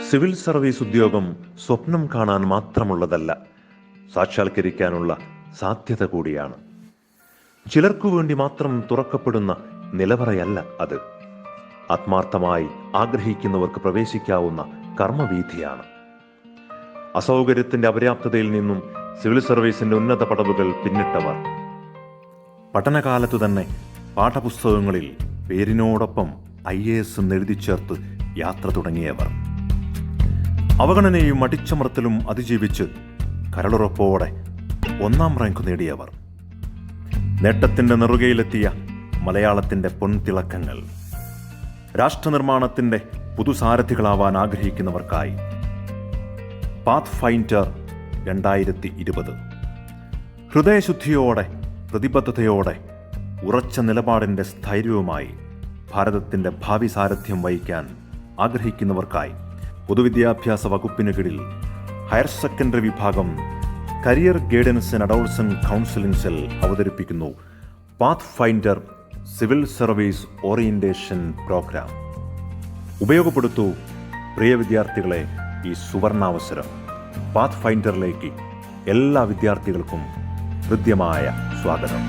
Civil service ഉദ്യോഗം സ്വപ്നം കാണാൻ മാത്രമുള്ളതല്ല, സാക്ഷാത്കരിക്കാനുള്ള സാധ്യത കൂടിയാണ്. ചിലർക്കു വേണ്ടി മാത്രം തുറക്കപ്പെടുന്ന നിലവറയല്ല അത്. ആത്മാർത്ഥമായി ആഗ്രഹിക്കുന്നവർക്ക് പ്രവേശിക്കാവുന്ന കർമ്മവീഥിയാണ്. അസൗകര്യത്തിന്റെ അപര്യാപ്തതയിൽ നിന്നും സിവിൽ സർവീസിന്റെ ഉന്നത പടവുകൾ പിന്നിട്ടവർ, പഠനകാലത്തു തന്നെ പാഠപുസ്തകങ്ങളിൽ പേരിനോടൊപ്പം IAS എന്നെഴുതി ചേർത്ത് യാത്ര തുടങ്ങിയവർ, അവഗണനയും അടിച്ചമർത്തലും അതിജീവിച്ച് കരളുറപ്പോടെ 1ാം റാങ്ക് നേടിയവർ, നേട്ടത്തിന്റെ നെറുകയിലെത്തിയ മലയാളത്തിന്റെ പൊൻതിളക്കങ്ങൾ, രാഷ്ട്രനിർമ്മാണത്തിന്റെ പുതുസാരഥികളാവാൻ ആഗ്രഹിക്കുന്നവർക്കായി പാത്ത് ഫൈൻഡർ 2020. ഹൃദയശുദ്ധിയോടെ, പ്രതിബദ്ധതയോടെ, ഉറച്ച നിലപാടിന്റെ സ്ഥൈര്യവുമായി ഭാരതത്തിന്റെ ഭാവി സാരഥ്യം വഹിക്കാൻ ആഗ്രഹിക്കുന്നവർക്കായി പൊതുവിദ്യാഭ്യാസ വകുപ്പിന് കീഴിൽ ഹയർ സെക്കൻഡറി വിഭാഗം career guidance and adolescent counselling cell അവതരിപ്പിക്കുന്നു path finder civil service orientation programme. ഉപയോഗപ്പെടുത്തൂ പ്രിയ വിദ്യാർത്ഥികളെ ഈ സുവർണാവസരം. പാത്ത് ഫൈൻഡറിലേക്ക് എല്ലാ വിദ്യാർത്ഥികൾക്കും ഹൃദ്യമായ സ്വാഗതം.